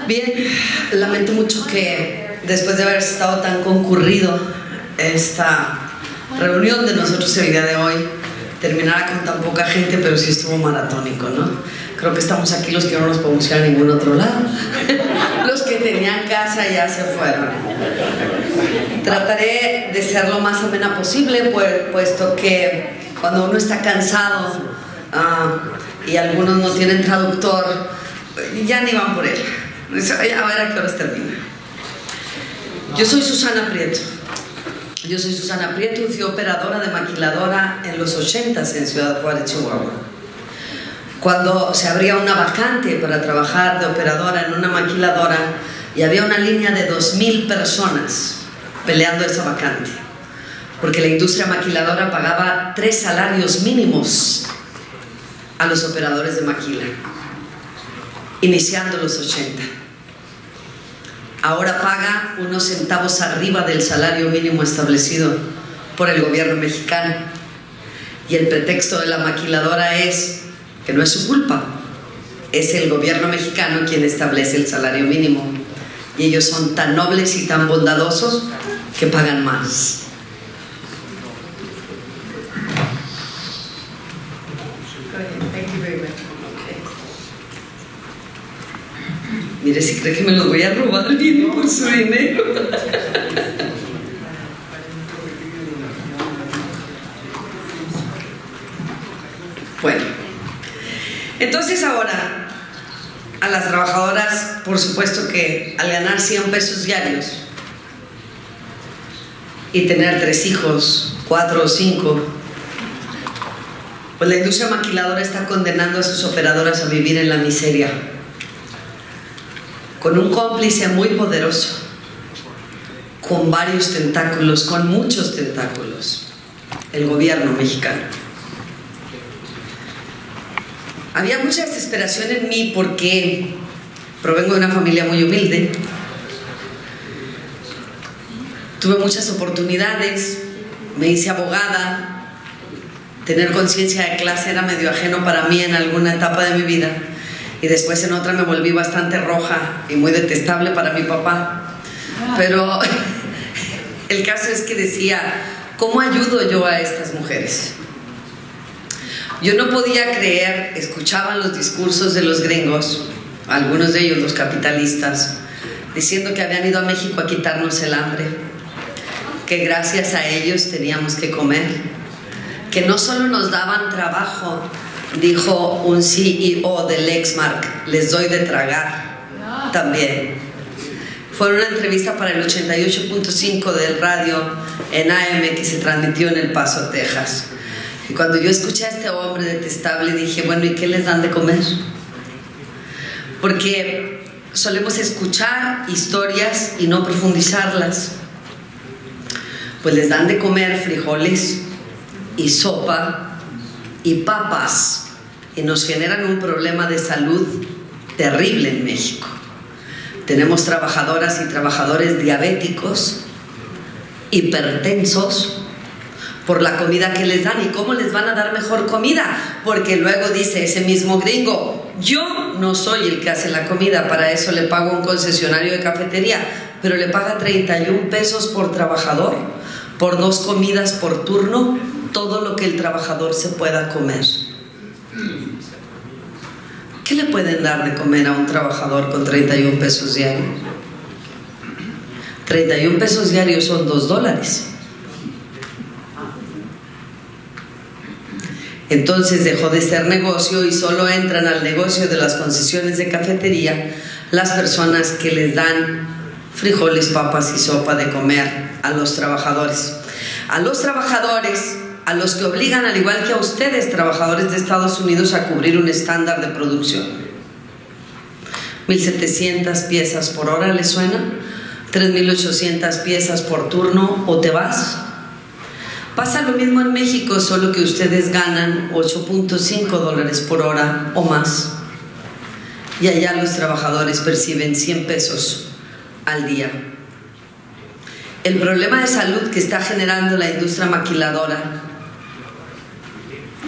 Bien, lamento mucho que después de haber estado tan concurrido esta reunión de nosotros el día de hoy terminara con tan poca gente, pero sí estuvo maratónico, ¿no? Creo que estamos aquí los que no nos podemos ir a ningún otro lado. Los que tenían casa ya se fueron. Trataré de ser lo más amena posible, puesto que cuando uno está cansado y algunos no tienen traductor, ya ni van por él. A ver a qué horas termina. Yo soy Susana Prieto. Yo soy Susana Prieto y fui operadora de maquiladora en los 80s en Ciudad Juárez, Chihuahua. Cuando se abría una vacante para trabajar de operadora en una maquiladora y había una línea de 2000 personas peleando esa vacante, porque la industria maquiladora pagaba 3 salarios mínimos a los operadores de maquila, iniciando los 80. Ahora paga unos centavos arriba del salario mínimo establecido por el gobierno mexicano. Y el pretexto de la maquiladora es que no es su culpa, es el gobierno mexicano quien establece el salario mínimo. Y ellos son tan nobles y tan bondadosos que pagan más. Mire, si cree que me lo voy a robar, viene por su dinero. Bueno, entonces ahora a las trabajadoras, por supuesto que al ganar 100 pesos diarios y tener 3 hijos, 4 o 5, pues la industria maquiladora está condenando a sus operadoras a vivir en la miseria, con un cómplice muy poderoso, con varios tentáculos, con muchos tentáculos, el gobierno mexicano. Había mucha desesperación en mí porque provengo de una familia muy humilde, tuve muchas oportunidades, me hice abogada, tener conciencia de clase era medio ajeno para mí en alguna etapa de mi vida. Y después en otra me volví bastante roja y muy detestable para mi papá. Pero el caso es que decía, ¿cómo ayudo yo a estas mujeres? Yo no podía creer, escuchaba los discursos de los gringos, algunos de ellos los capitalistas, diciendo que habían ido a México a quitarnos el hambre, que gracias a ellos teníamos que comer, que no solo nos daban trabajo, dijo un CEO de Lexmark, les doy de tragar también. Fue una entrevista para el 88.5 del radio en AM que se transmitió en El Paso, Texas. Y cuando yo escuché a este hombre detestable dije, bueno, ¿y qué les dan de comer? Porque solemos escuchar historias y no profundizarlas. Pues les dan de comer frijoles y sopa y papas, y nos generan un problema de salud terrible en México. Tenemos trabajadoras y trabajadores diabéticos, hipertensos, por la comida que les dan. ¿Y cómo les van a dar mejor comida? Porque luego dice ese mismo gringo, yo no soy el que hace la comida, para eso le pago a un concesionario de cafetería, pero le paga 31 pesos por trabajador, por 2 comidas por turno, todo lo que el trabajador se pueda comer. ¿Qué le pueden dar de comer a un trabajador con 31 pesos diarios? 31 pesos diarios son $2. Entonces dejó de ser negocio y solo entran al negocio de las concesiones de cafetería las personas que les dan frijoles, papas y sopa de comer a los trabajadores. A los trabajadores a los que obligan, al igual que a ustedes, trabajadores de Estados Unidos, a cubrir un estándar de producción. 1.700 piezas por hora, ¿les suena? 3.800 piezas por turno, o te vas. Pasa lo mismo en México, solo que ustedes ganan $8.5 por hora o más. Y allá los trabajadores perciben 100 pesos al día. El problema de salud que está generando la industria maquiladora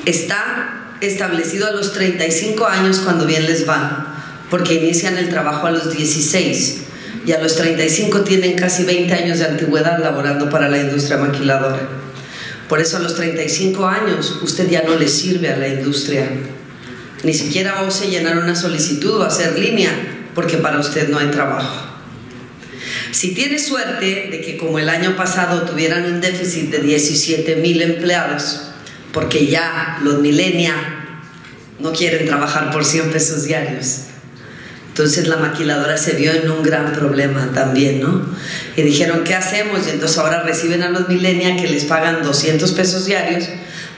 está establecido a los 35 años cuando bien les va, porque inician el trabajo a los 16 y a los 35 tienen casi 20 años de antigüedad laborando para la industria maquiladora. Por eso a los 35 años usted ya no le sirve a la industria. Ni siquiera ose llenar una solicitud o hacer línea, porque para usted no hay trabajo. Si tiene suerte de que como el año pasado tuvieran un déficit de 17,000 empleados, porque ya los millennials no quieren trabajar por 100 pesos diarios, entonces la maquiladora se vio en un gran problema también, ¿no? Y dijeron, ¿qué hacemos? Y entonces ahora reciben a los millennials que les pagan 200 pesos diarios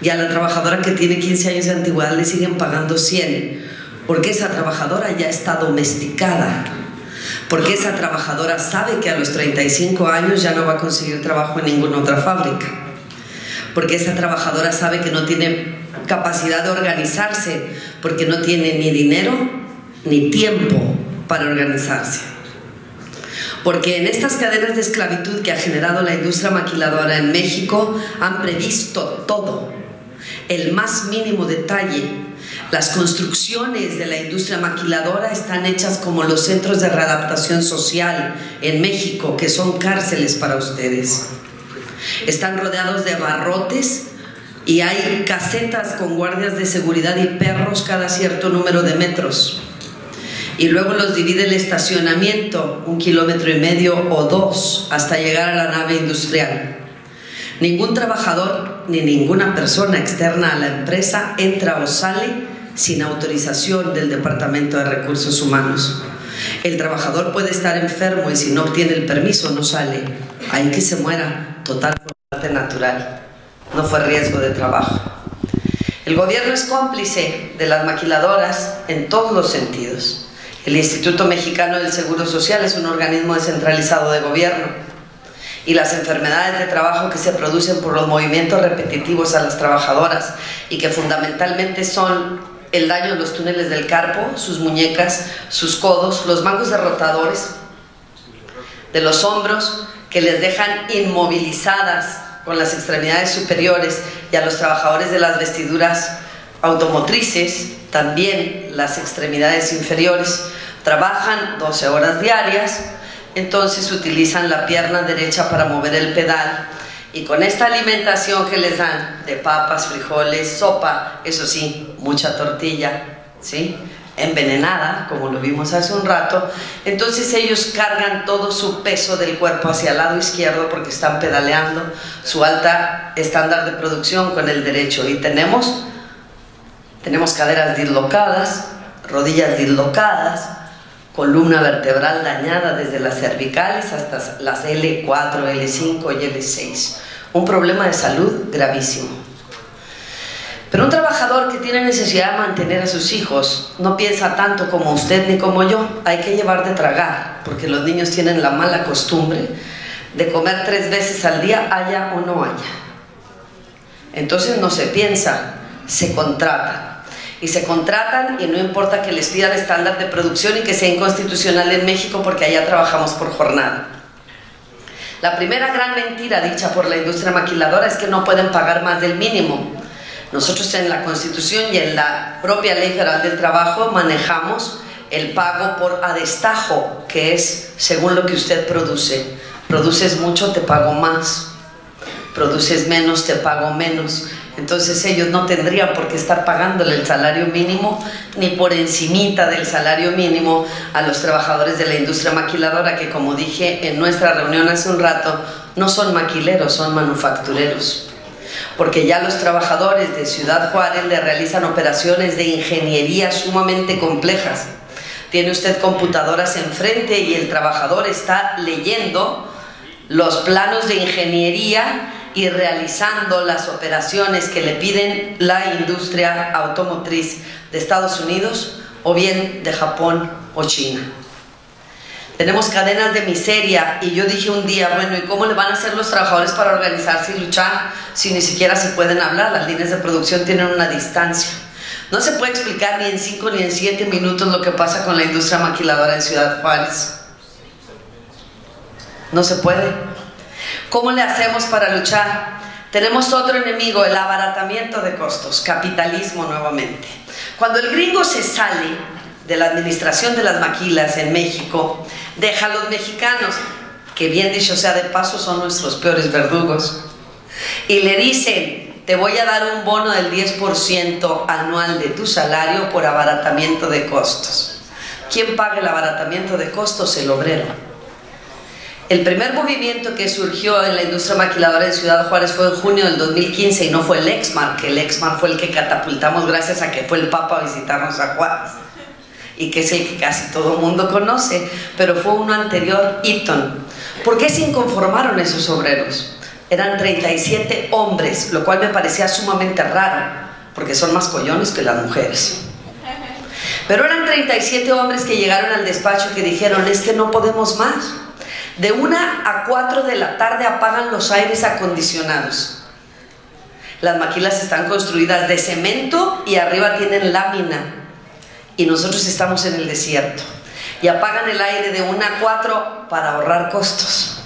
y a la trabajadora que tiene 15 años de antigüedad le siguen pagando 100, porque esa trabajadora ya está domesticada, porque esa trabajadora sabe que a los 35 años ya no va a conseguir trabajo en ninguna otra fábrica, porque esa trabajadora sabe que no tiene capacidad de organizarse, porque no tiene ni dinero ni tiempo para organizarse. Porque en estas cadenas de esclavitud que ha generado la industria maquiladora en México han previsto todo, el más mínimo detalle. Las construcciones de la industria maquiladora están hechas como los centros de readaptación social en México, que son cárceles para ustedes. Están rodeados de barrotes y hay casetas con guardias de seguridad y perros cada cierto número de metros. Y luego los divide el estacionamiento 1,5 kilómetros o 2 hasta llegar a la nave industrial. Ningún trabajador ni ninguna persona externa a la empresa entra o sale sin autorización del Departamento de Recursos Humanos. El trabajador puede estar enfermo y si no obtiene el permiso no sale. Ahí que se muera, total muerte natural. No fue riesgo de trabajo. El gobierno es cómplice de las maquiladoras en todos los sentidos. El Instituto Mexicano del Seguro Social es un organismo descentralizado de gobierno y las enfermedades de trabajo que se producen por los movimientos repetitivos a las trabajadoras y que fundamentalmente son el daño en los túneles del carpo, sus muñecas, sus codos, los mangos de rotadores de los hombros que les dejan inmovilizadas con las extremidades superiores, y a los trabajadores de las vestiduras automotrices también las extremidades inferiores. Trabajan 12 horas diarias, entonces utilizan la pierna derecha para mover el pedal, y con esta alimentación que les dan de papas, frijoles, sopa, eso sí, mucha tortilla, ¿sí?, envenenada, como lo vimos hace un rato, entonces ellos cargan todo su peso del cuerpo hacia el lado izquierdo porque están pedaleando su alta estándar de producción con el derecho, y tenemos caderas dislocadas, rodillas dislocadas, columna vertebral dañada desde las cervicales hasta las L4, L5 y L6. Un problema de salud gravísimo. Pero un trabajador que tiene necesidad de mantener a sus hijos no piensa tanto como usted ni como yo. Hay que llevar de tragar, porque los niños tienen la mala costumbre de comer 3 veces al día, haya o no haya. Entonces no se piensa, se contrata. Y se contratan, y no importa que les pidan estándar de producción y que sea inconstitucional en México, porque allá trabajamos por jornada. La primera gran mentira dicha por la industria maquiladora es que no pueden pagar más del mínimo. Nosotros en la Constitución y en la propia Ley Federal del Trabajo manejamos el pago por a destajo, que es según lo que usted produce. Produces mucho, te pago más. Produces menos, te pago menos. Entonces ellos no tendrían por qué estar pagándole el salario mínimo ni por encimita del salario mínimo a los trabajadores de la industria maquiladora, que, como dije en nuestra reunión hace un rato, no son maquileros, son manufactureros. Porque ya los trabajadores de Ciudad Juárez le realizan operaciones de ingeniería sumamente complejas. Tiene usted computadoras enfrente y el trabajador está leyendo los planos de ingeniería y realizando las operaciones que le piden la industria automotriz de Estados Unidos o bien de Japón o China. Tenemos cadenas de miseria, y yo dije un día, bueno, ¿y cómo le van a hacer los trabajadores para organizarse y luchar si ni siquiera se pueden hablar? Las líneas de producción tienen una distancia. No se puede explicar ni en 5 ni en 7 minutos lo que pasa con la industria maquiladora en Ciudad Juárez. No se puede. ¿Cómo le hacemos para luchar? Tenemos otro enemigo, el abaratamiento de costos, capitalismo nuevamente. Cuando el gringo se sale de la administración de las maquilas en México deja a los mexicanos, que bien dicho sea de paso son nuestros peores verdugos, y le dicen: te voy a dar un bono del 10% anual de tu salario por abaratamiento de costos. ¿Quién paga el abaratamiento de costos? El obrero. El primer movimiento que surgió en la industria maquiladora de Ciudad Juárez fue en junio del 2015 y no fue el Exmar, que el Exmar fue el que catapultamos gracias a que fue el Papa a visitarnos a Juárez y que es el que casi todo el mundo conoce, pero fue uno anterior, Eaton. ¿Por qué se inconformaron esos obreros? Eran 37 hombres, lo cual me parecía sumamente raro, porque son más collones que las mujeres. Pero eran 37 hombres que llegaron al despacho y que dijeron: es que no podemos más. De 1 a 4 de la tarde apagan los aires acondicionados. Las maquilas están construidas de cemento y arriba tienen lámina. Y nosotros estamos en el desierto. Y apagan el aire de 1 a 4 para ahorrar costos.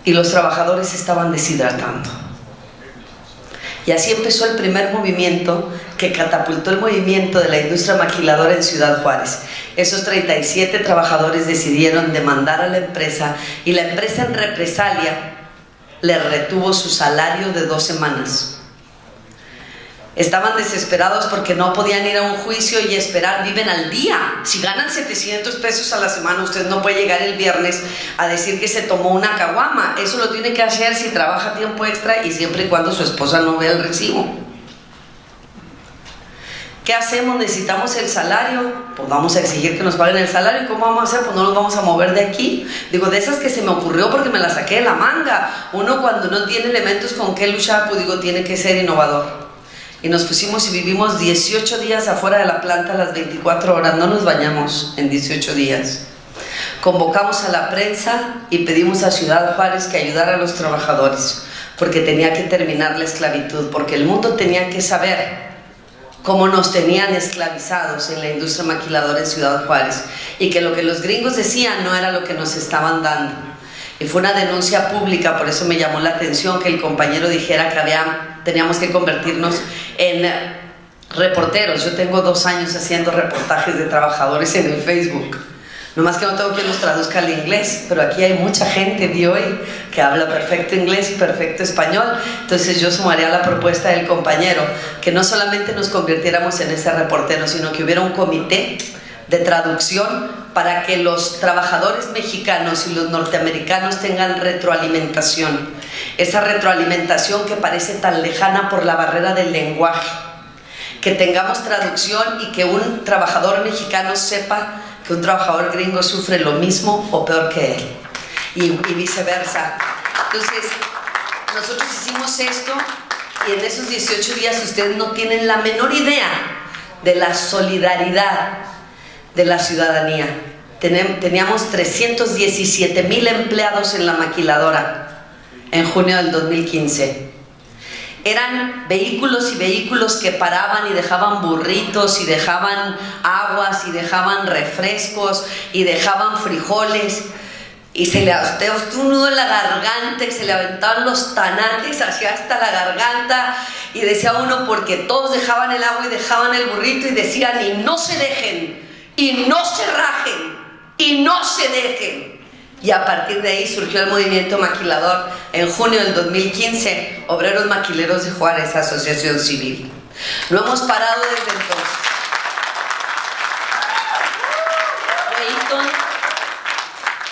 Y los trabajadores se estaban deshidratando. Y así empezó el primer movimiento que catapultó el movimiento de la industria maquiladora en Ciudad Juárez. Esos 37 trabajadores decidieron demandar a la empresa y la empresa, en represalia, le retuvo su salario de 2 semanas. Estaban desesperados porque no podían ir a un juicio y esperar. Viven al día. Si ganan 700 pesos a la semana, usted no puede llegar el viernes a decir que se tomó una caguama. Eso lo tiene que hacer si trabaja tiempo extra y siempre y cuando su esposa no vea el recibo. ¿Qué hacemos? Necesitamos el salario. Pues vamos a exigir que nos paguen el salario. ¿Y cómo vamos a hacer? Pues no nos vamos a mover de aquí. Digo, de esas que se me ocurrió porque me la saqué de la manga. Uno, cuando no tiene elementos con qué luchar, pues digo, tiene que ser innovador. Y nos pusimos y vivimos 18 días afuera de la planta a las 24 horas. No nos bañamos en 18 días. Convocamos a la prensa y pedimos a Ciudad Juárez que ayudara a los trabajadores, porque tenía que terminar la esclavitud, porque el mundo tenía que saber cómo nos tenían esclavizados en la industria maquiladora en Ciudad Juárez, y que lo que los gringos decían no era lo que nos estaban dando. Y fue una denuncia pública, por eso me llamó la atención que el compañero dijera que teníamos que convertirnos en reporteros. Yo tengo 2 años haciendo reportajes de trabajadores en el Facebook. Nomás que no tengo quien los traduzca al inglés, pero aquí hay mucha gente de hoy que habla perfecto inglés y perfecto español. Entonces yo sumaría la propuesta del compañero que no solamente nos convirtiéramos en ese reportero, sino que hubiera un comité de traducción para que los trabajadores mexicanos y los norteamericanos tengan retroalimentación. Esa retroalimentación que parece tan lejana por la barrera del lenguaje. Que tengamos traducción y que un trabajador mexicano sepa que un trabajador gringo sufre lo mismo o peor que él. Y viceversa. Entonces, nosotros hicimos esto y en esos 18 días ustedes no tienen la menor idea de la solidaridad de la ciudadanía. Teníamos 317,000 empleados en la maquiladora en junio del 2015. Eran vehículos y vehículos que paraban y dejaban burritos y dejaban aguas y dejaban refrescos y dejaban frijoles, y se le hacía un nudo en la garganta y se le aventaban los tanates hacia hasta la garganta, y decía uno, porque todos dejaban el agua y dejaban el burrito y decían: y no se dejen, y no se rajen, y no se dejen. Y a partir de ahí surgió el movimiento maquilador. En junio del 2015, Obreros Maquileros de Juárez, Asociación Civil. No hemos parado desde entonces.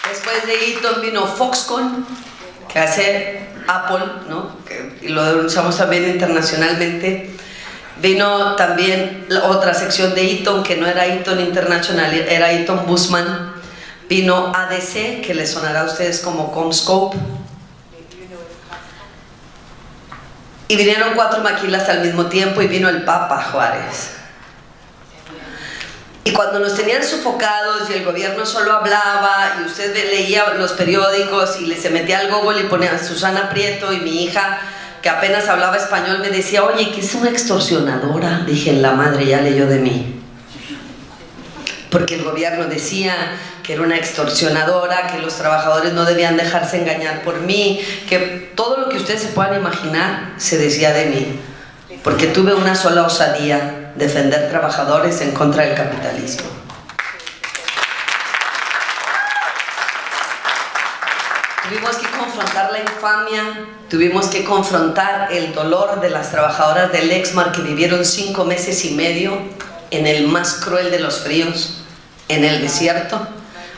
Después de Eaton vino Foxconn, que hace Apple, ¿no? Y lo denunciamos también internacionalmente. Vino también la otra sección de Eaton, que no era Eaton International, era Eaton Bussmann. Vino ADC, que les sonará a ustedes como CommScope. Y vinieron 4 maquilas al mismo tiempo y vino el Papa Juárez. Y cuando nos tenían sofocados y el gobierno solo hablaba y usted leía los periódicos y se metía al Google y ponía a Susana Prieto, y mi hija, que apenas hablaba español, me decía: oye, ¿qué es una extorsionadora? Dije, la madre ya leyó de mí. Porque el gobierno decía que era una extorsionadora, que los trabajadores no debían dejarse engañar por mí, que todo lo que ustedes se puedan imaginar se decía de mí, porque tuve una sola osadía: defender trabajadores en contra del capitalismo. confrontar la infamia, tuvimos que confrontar el dolor de las trabajadoras del Lexmark que vivieron 5 meses y medio en el más cruel de los fríos, en el desierto,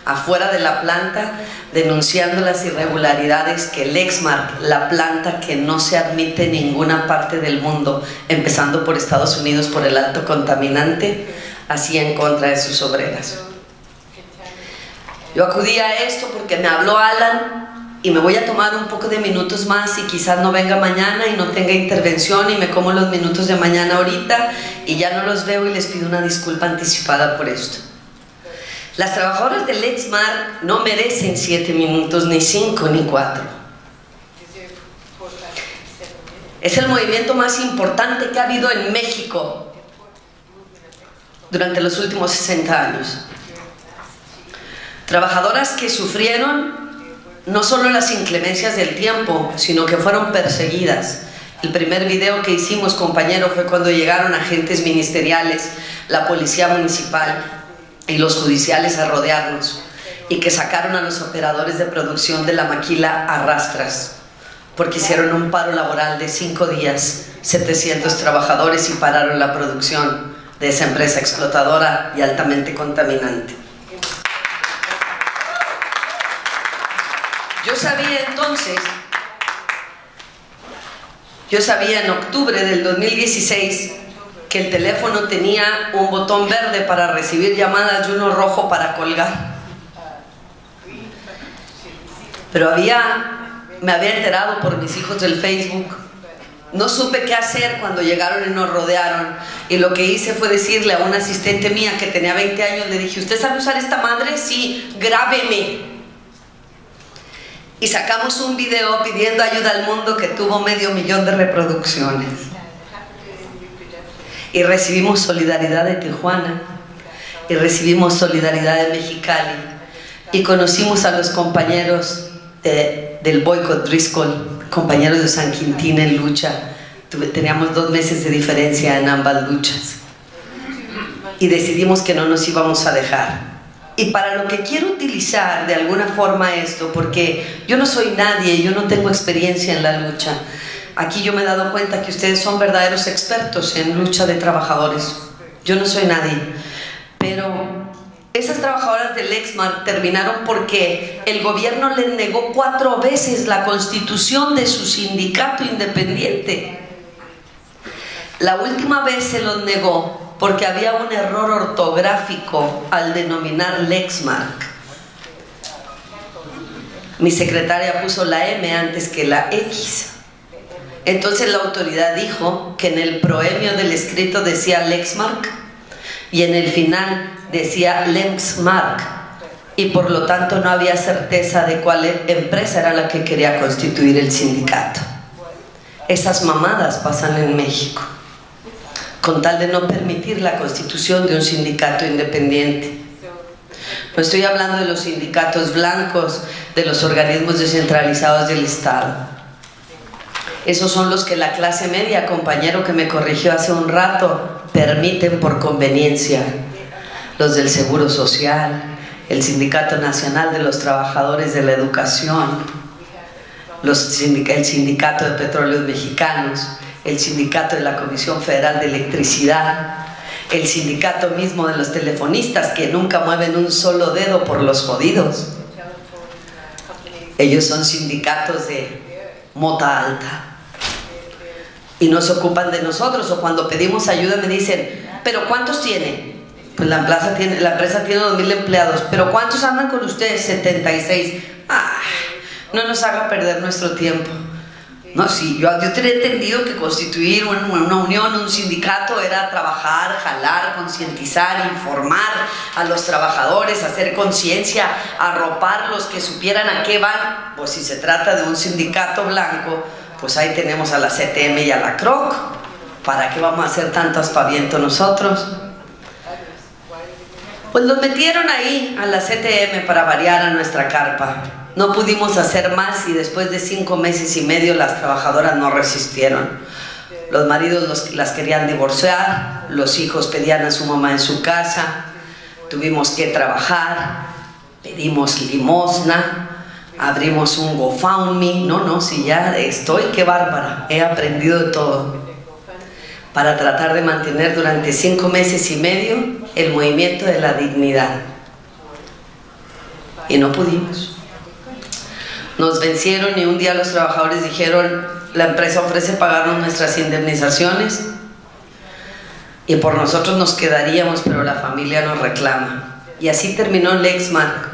afuera de la planta, denunciando las irregularidades que Lexmark, la planta que no se admite en ninguna parte del mundo, empezando por Estados Unidos por el alto contaminante, hacía en contra de sus obreras. Yo acudí a esto porque me habló Alan y me voy a tomar un poco de minutos más y quizás no venga mañana y no tenga intervención y me como los minutos de mañana ahorita y ya no los veo y les pido una disculpa anticipada por esto. Las trabajadoras del Lexmark no merecen 7 minutos, ni 5, ni 4. Es el movimiento más importante que ha habido en México durante los últimos 60 años. Trabajadoras que sufrieron no solo las inclemencias del tiempo, sino que fueron perseguidas. El primer video que hicimos, compañero, fue cuando llegaron agentes ministeriales, la policía municipal y los judiciales a rodearnos y que sacaron a los operadores de producción de la maquila a rastras porque hicieron un paro laboral de 5 días, 700 trabajadores y pararon la producción de esa empresa explotadora y altamente contaminante. Yo sabía en octubre del 2016 que el teléfono tenía un botón verde para recibir llamadas y uno rojo para colgar. Pero me había enterado por mis hijos del Facebook. No supe qué hacer cuando llegaron y nos rodearon. Y lo que hice fue decirle a una asistente mía que tenía 20 años, le dije, ¿usted sabe usar esta madre? Sí, grábeme. Y sacamos un video pidiendo ayuda al mundo que tuvo 500,000 de reproducciones. Y recibimos solidaridad de Tijuana, y recibimos solidaridad de Mexicali, y conocimos a los compañeros del boicot Driscoll, compañeros de San Quintín en lucha. Teníamos 2 meses de diferencia en ambas luchas. Y decidimos que no nos íbamos a dejar. Y para lo que quiero utilizar de alguna forma esto, porque yo no soy nadie, yo no tengo experiencia en la lucha. Aquí yo me he dado cuenta que ustedes son verdaderos expertos en lucha de trabajadores. Yo no soy nadie. Pero esas trabajadoras del Lexmark terminaron porque el gobierno les negó 4 veces la constitución de su sindicato independiente. La última vez se los negó porque había un error ortográfico al denominar Lexmark. Mi secretaria puso la M antes que la X. Entonces la autoridad dijo que en el proemio del escrito decía Lexmark y en el final decía Lexmark, y por lo tanto no había certeza de cuál empresa era la que quería constituir el sindicato. Esas mamadas pasan en México, con tal de no permitir la constitución de un sindicato independiente. No estoy hablando de los sindicatos blancos, de los organismos descentralizados del Estado. Esos son los que la clase media, compañero que me corrigió hace un rato, permiten por conveniencia. Los del Seguro Social, el Sindicato Nacional de los Trabajadores de la Educación, el Sindicato de Petróleos Mexicanos, el Sindicato de la Comisión Federal de Electricidad, el sindicato mismo de los telefonistas que nunca mueven un solo dedo por los jodidos. Ellos son sindicatos de mota alta y no se ocupan de nosotros, o cuando pedimos ayuda me dicen, ¿pero cuántos tiene? Pues la empresa tiene 2,000 empleados. ¿Pero cuántos andan con ustedes? 76. No nos haga perder nuestro tiempo. No, sí, yo tenía entendido que constituir una unión, un sindicato, era trabajar, jalar, concientizar, informar a los trabajadores, hacer conciencia, arroparlos, que supieran a qué van. Pues si se trata de un sindicato blanco, pues ahí tenemos a la CTM y a la CROC. ¿Para qué vamos a hacer tanto aspaviento nosotros? Pues los metieron ahí a la CTM para variar a nuestra carpa. No pudimos hacer más y después de 5 meses y medio las trabajadoras no resistieron. Los maridos las querían divorciar, los hijos pedían a su mamá en su casa, tuvimos que trabajar, pedimos limosna, abrimos un GoFundMe, si ya estoy, qué bárbara, he aprendido de todo, para tratar de mantener durante 5 meses y medio el movimiento de la dignidad. Y no pudimos. Nos vencieron y un día los trabajadores dijeron, la empresa ofrece pagarnos nuestras indemnizaciones y por nosotros nos quedaríamos, pero la familia nos reclama. Y así terminó Lexmark,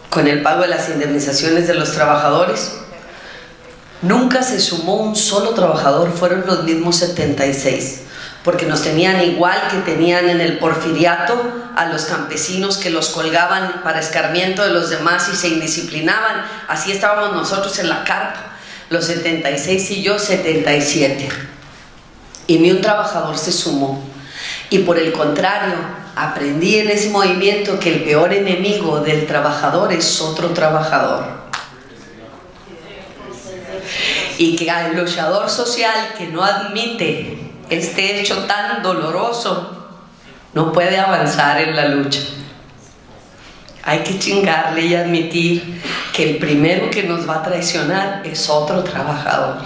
con el pago de las indemnizaciones de los trabajadores. Nunca se sumó un solo trabajador, fueron los mismos 76, porque nos tenían igual que tenían en el porfiriato a los campesinos que los colgaban para escarmiento de los demás y se indisciplinaban. Así estábamos nosotros en la carpa, los 76 y yo 77, y ni un trabajador se sumó. Y por el contrario, aprendí en ese movimiento que el peor enemigo del trabajador es otro trabajador, y que el luchador social que no admite este hecho tan doloroso no puede avanzar en la lucha. Hay que chingarle y admitir que el primero que nos va a traicionar es otro trabajador.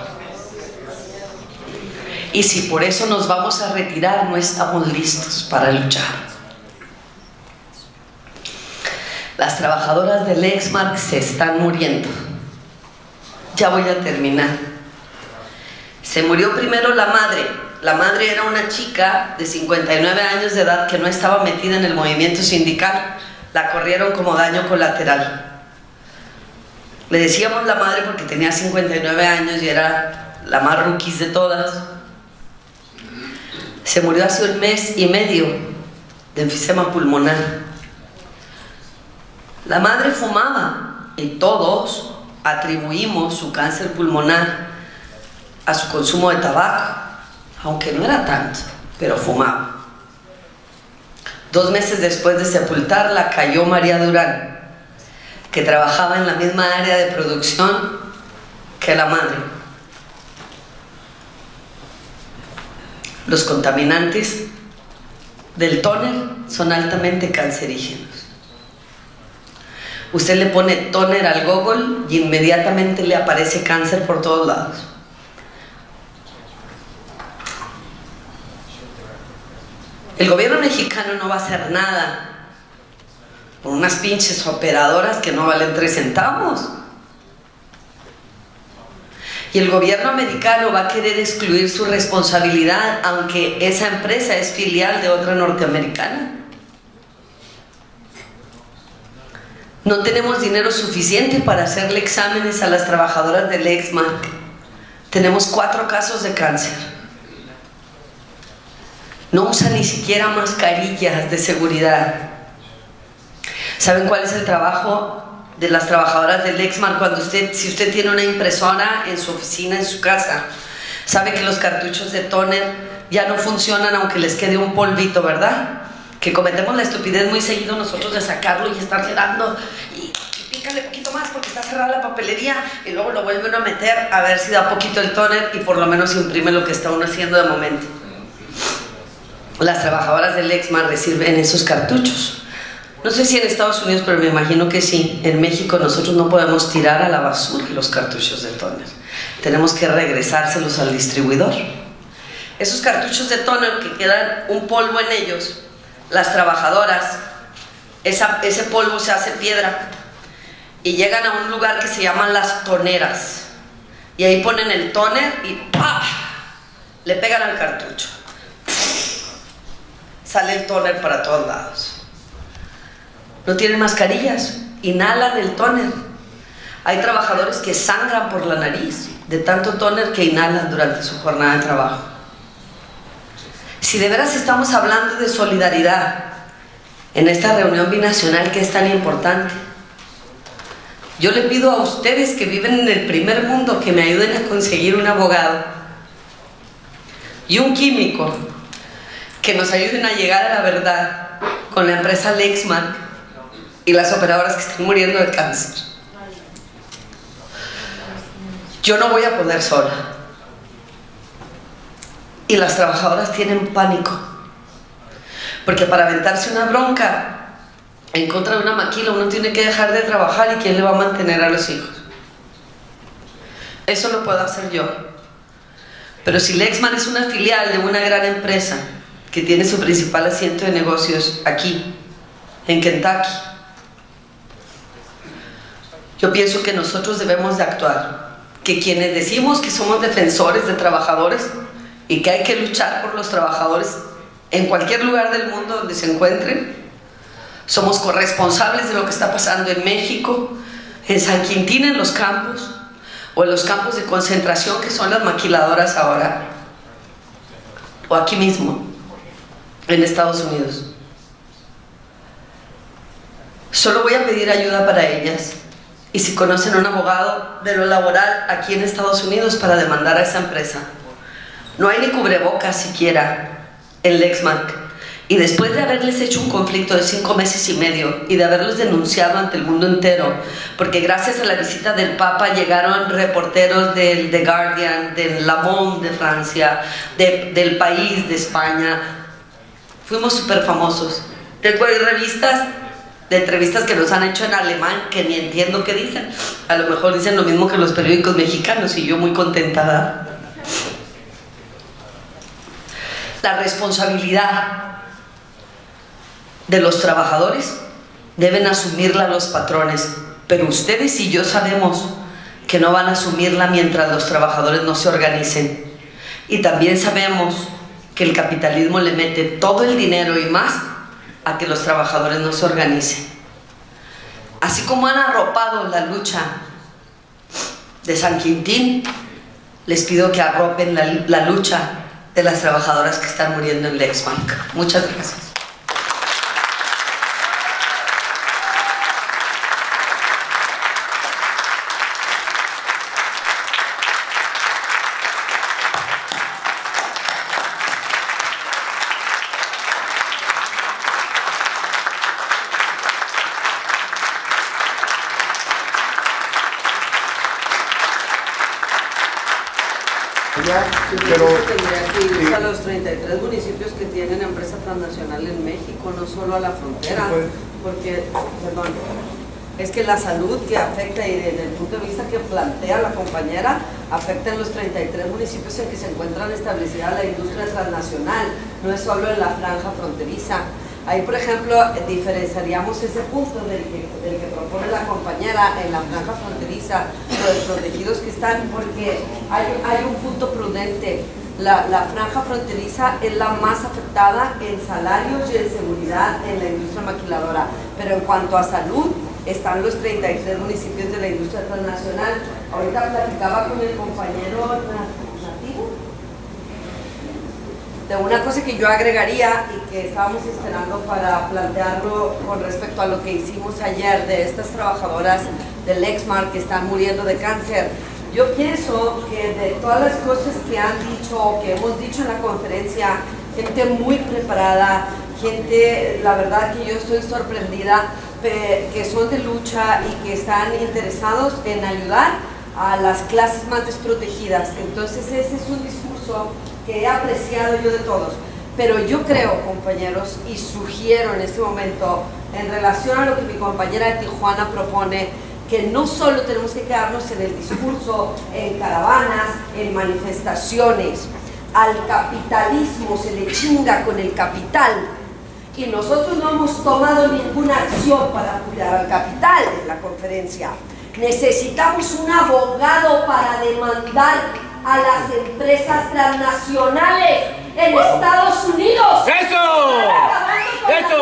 Y si por eso nos vamos a retirar, no estamos listos para luchar. Las trabajadoras de Lexmark se están muriendo. Ya voy a terminar. Se murió primero la madre. La madre era una chica de 59 años de edad que no estaba metida en el movimiento sindical. La corrieron como daño colateral. Le decíamos la madre porque tenía 59 años y era la más rookies de todas. Se murió hace 1 mes y medio de enfisema pulmonar. La madre fumaba y todos atribuimos su cáncer pulmonar a su consumo de tabaco, aunque no era tanto, pero fumaba. 2 meses después de sepultarla cayó María Durán, que trabajaba en la misma área de producción que la madre. Los contaminantes del tóner son altamente cancerígenos. Usted le pone tóner al Google y inmediatamente le aparece cáncer por todos lados. El gobierno mexicano no va a hacer nada por unas pinches operadoras que no valen 3 centavos. Y el gobierno americano va a querer excluir su responsabilidad, aunque esa empresa es filial de otra norteamericana. No tenemos dinero suficiente para hacerle exámenes a las trabajadoras de Lexmark. Tenemos 4 casos de cáncer. No usan ni siquiera mascarillas de seguridad. ¿Saben cuál es el trabajo de las trabajadoras de Lexmark? Si usted tiene una impresora en su oficina, en su casa, sabe que los cartuchos de tóner ya no funcionan aunque les quede un polvito, ¿verdad? Que cometemos la estupidez muy seguido nosotros de sacarlo y estarle dando y pícale poquito más porque está cerrada la papelería y luego lo vuelve uno a meter a ver si da poquito el tóner y por lo menos imprime lo que está uno haciendo de momento. Las trabajadoras de Lexmark reciben esos cartuchos. No sé si en Estados Unidos, pero me imagino que sí. En México nosotros no podemos tirar a la basura los cartuchos de tóner. Tenemos que regresárselos al distribuidor. Esos cartuchos de tóner que quedan un polvo en ellos, las trabajadoras, ese polvo se hace piedra y llegan a un lugar que se llaman las toneras. Y ahí ponen el tóner y ¡pah! Le pegan al cartucho. Sale el tóner para todos lados. No tienen mascarillas, inhalan el tóner. Hay trabajadores que sangran por la nariz de tanto tóner que inhalan durante su jornada de trabajo. Si de veras estamos hablando de solidaridad en esta reunión binacional que es tan importante, yo le pido a ustedes que viven en el primer mundo que me ayuden a conseguir un abogado y un químico que nos ayuden a llegar a la verdad con la empresa Lexmark y las operadoras que están muriendo de cáncer. Yo no voy a poder sola. Y las trabajadoras tienen pánico, porque para aventarse una bronca en contra de una maquila, uno tiene que dejar de trabajar, y ¿quién le va a mantener a los hijos? Eso lo puedo hacer yo. Pero si Lexmark es una filial de una gran empresa que tiene su principal asiento de negocios aquí, en Kentucky, yo pienso que nosotros debemos de actuar, que quienes decimos que somos defensores de trabajadores y que hay que luchar por los trabajadores en cualquier lugar del mundo donde se encuentren, somos corresponsables de lo que está pasando en México, en San Quintín, en los campos, o en los campos de concentración que son las maquiladoras ahora, o aquí mismo, en Estados Unidos. Solo voy a pedir ayuda para ellas, y si conocen a un abogado de lo laboral aquí en Estados Unidos para demandar a esa empresa. No hay ni cubrebocas siquiera en Lexmark. Y después de haberles hecho un conflicto de 5 meses y medio y de haberlos denunciado ante el mundo entero, porque gracias a la visita del Papa llegaron reporteros del The Guardian, del Le Monde de Francia, del País de España, fuimos súper famosos. Tengo ahí revistas de entrevistas que nos han hecho en alemán que ni entiendo qué dicen. A lo mejor dicen lo mismo que los periódicos mexicanos, y yo muy contentada. La responsabilidad de los trabajadores deben asumirla los patrones, pero ustedes y yo sabemos que no van a asumirla mientras los trabajadores no se organicen. Y también sabemos que el capitalismo le mete todo el dinero y más a que los trabajadores no se organicen. Así como han arropado la lucha de San Quintín, les pido que arropen la lucha de las trabajadoras que están muriendo en Lexmark. Muchas gracias. Pero tendría que irse a los 33 municipios que tienen empresa transnacional en México, no solo a la frontera, porque, perdón, es que la salud que afecta, y desde el punto de vista que plantea la compañera, afecta en los 33 municipios en que se encuentran establecida la industria transnacional, no es solo en la franja fronteriza. Ahí, por ejemplo, diferenciaríamos ese punto del que propone la compañera en la franja fronteriza, los desprotegidos que están, porque hay un punto prudente. La franja fronteriza es la más afectada en salarios y en seguridad en la industria maquiladora, pero en cuanto a salud, están los 33 municipios de la industria transnacional. Ahorita platicaba con el compañero nativo de una cosa que yo agregaría y que estábamos esperando para plantearlo con respecto a lo que hicimos ayer de estas trabajadoras del Lexmark que están muriendo de cáncer. Yo pienso que de todas las cosas que han dicho, que hemos dicho en la conferencia, gente muy preparada, gente, la verdad que yo estoy sorprendida, que son de lucha y que están interesados en ayudar a las clases más desprotegidas. Entonces ese es un discurso que he apreciado yo de todos, pero yo creo, compañeros, y sugiero en este momento, en relación a lo que mi compañera de Tijuana propone, que no solo tenemos que quedarnos en el discurso, en caravanas, en manifestaciones. Al capitalismo se le chinga con el capital, y nosotros no hemos tomado ninguna acción para cuidar al capital en la conferencia. Necesitamos un abogado para demandar a las empresas transnacionales en Estados Unidos. ¡Eso! ¡Eso!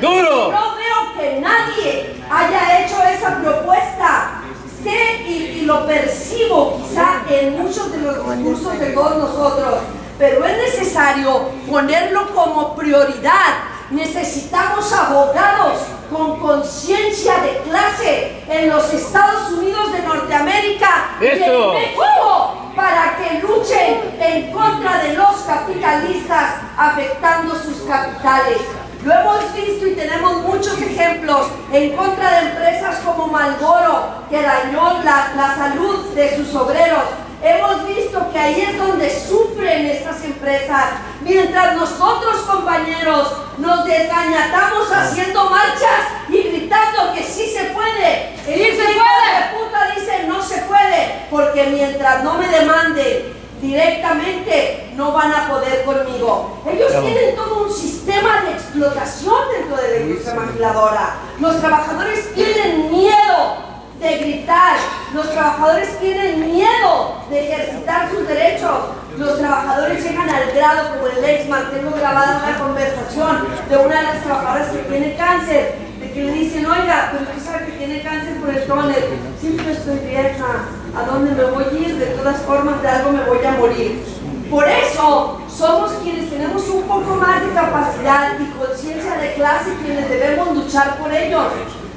¡Duro! No veo que nadie haya hecho esa propuesta. Sé y lo percibo quizá en muchos de los discursos de todos nosotros, pero es necesario ponerlo como prioridad. Necesitamos abogados con conciencia de clase en los Estados Unidos de Norteamérica y en México para que luchen en contra de los capitalistas afectando sus capitales. Lo hemos visto y tenemos muchos ejemplos en contra de empresas como Marlboro, que dañó la salud de sus obreros. Hemos visto que ahí es donde sufren estas empresas, mientras nosotros, compañeros, nos desgañatamos haciendo marchas y gritando que sí se puede. El hijo de puta dice no se puede, porque mientras no me demanden directamente no van a poder conmigo. Ellos tienen todo un sistema de explotación dentro de la industria maquiladora. Los trabajadores tienen miedo de gritar, los trabajadores tienen miedo de ejercitar sus derechos. Los trabajadores llegan al grado, como el Lexmark, tengo grabada una conversación de una de las trabajadoras que tiene cáncer, de que le dicen, oiga, pero usted sabe que tiene cáncer por el tóner, siempre estoy vieja, ¿a dónde me voy a ir? De todas formas, de algo me voy a morir. Por eso, somos quienes tenemos un poco más de capacidad y conciencia de clase, quienes debemos luchar por ellos.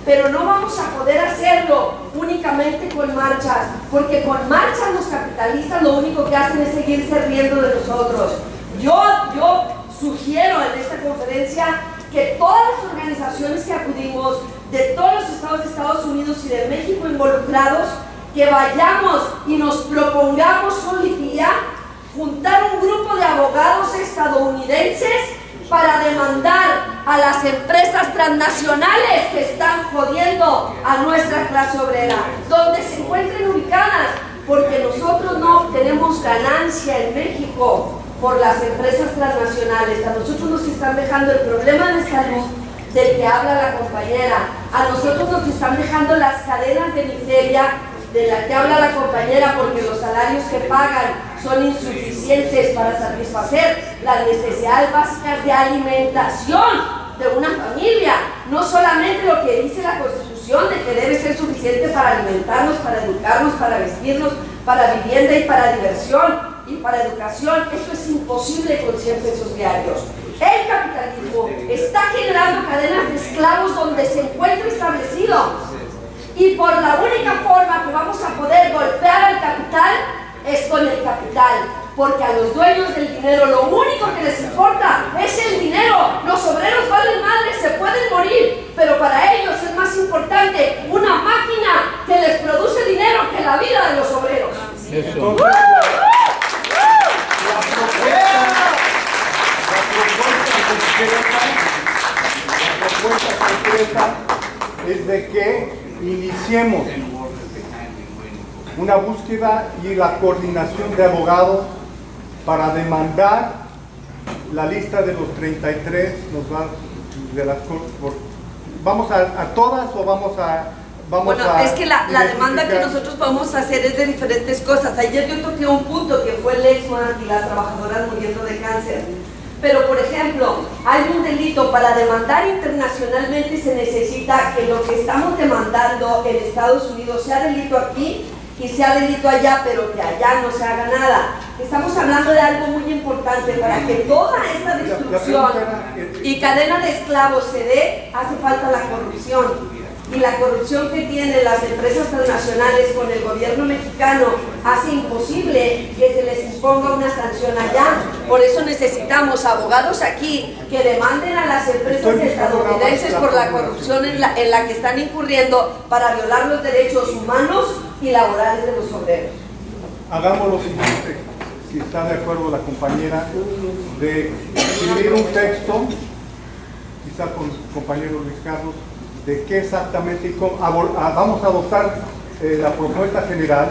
Pero no vamos a poder hacerlo únicamente con marchas, porque con marchas los capitalistas lo único que hacen es seguirse riendo de nosotros. Yo sugiero en esta conferencia que todas las organizaciones que acudimos, de todos los estados de Estados Unidos y de México involucrados, que vayamos y nos propongamos un día juntar un grupo de abogados estadounidenses para demandar a las empresas transnacionales que están jodiendo a nuestra clase obrera, donde se encuentren ubicadas, porque nosotros no tenemos ganancia en México por las empresas transnacionales. A nosotros nos están dejando el problema de salud del que habla la compañera, a nosotros nos están dejando las cadenas de miseria de la que habla la compañera, porque los salarios que pagan son insuficientes para satisfacer las necesidades básicas de alimentación de una familia. No solamente lo que dice la Constitución de que debe ser suficiente para alimentarnos, para educarnos, para vestirnos, para vivienda y para diversión y para educación. Eso es imposible con 100 pesos diarios. El capitalismo está generando cadenas de esclavos donde se encuentra establecido. Y por la única forma que vamos a poder golpear al capital es con el capital, porque a los dueños del dinero lo único que les importa es el dinero. Los obreros valen madre, se pueden morir, pero para ellos es más importante una máquina que les produce dinero que la vida de los obreros. La propuesta concreta es de que iniciemos una búsqueda y la coordinación de abogados para demandar la lista de los 33, ¿vamos a todas o vamos a...? Es que la demanda que nosotros podemos hacer es de diferentes cosas. Ayer yo toqué un punto que fue el Lexmark y las trabajadoras muriendo de cáncer. Pero, por ejemplo, hay un delito. Para demandar internacionalmente se necesita que lo que estamos demandando en Estados Unidos sea delito aquí y sea delito allá, pero que allá no se haga nada. Estamos hablando de algo muy importante. Para que toda esta destrucción y cadena de esclavos se dé, hace falta la corrupción. Y la corrupción que tienen las empresas transnacionales con el gobierno mexicano hace imposible que se les imponga una sanción allá. Por eso necesitamos abogados aquí que demanden a las empresas estadounidenses por la corrupción en la que están incurriendo para violar los derechos humanos y laborales de los obreros. Hagamos lo siguiente, si está de acuerdo la compañera, de escribir un texto, quizá con el compañero Luis Carlos, de qué exactamente y cómo vamos a adoptar la propuesta general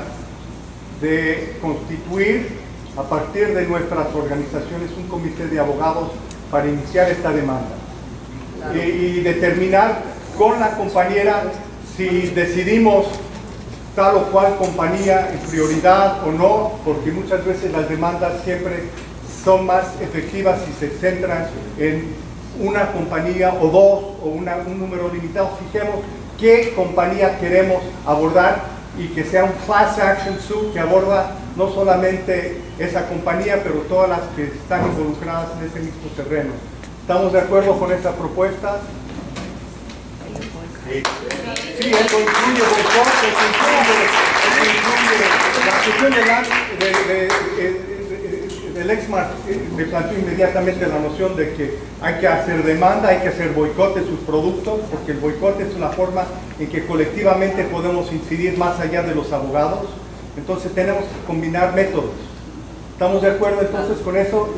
de constituir a partir de nuestras organizaciones un comité de abogados para iniciar esta demanda y determinar con la compañera si decidimos tal o cual compañía en prioridad o no, porque muchas veces las demandas siempre son más efectivas si se centran en una compañía o dos o un número limitado. Fijemos qué compañía queremos abordar y que sea un class action suit que aborda no solamente esa compañía, pero todas las que están involucradas en ese mismo terreno. ¿Estamos de acuerdo con esta propuesta? Sí, eso incluye la cuestión el Lexmark me planteó inmediatamente la noción de que hay que hacer demanda, hay que hacer boicot de sus productos, porque el boicot es una forma en que colectivamente podemos incidir más allá de los abogados Entonces tenemos que combinar métodos. ¿Estamos de acuerdo entonces con eso?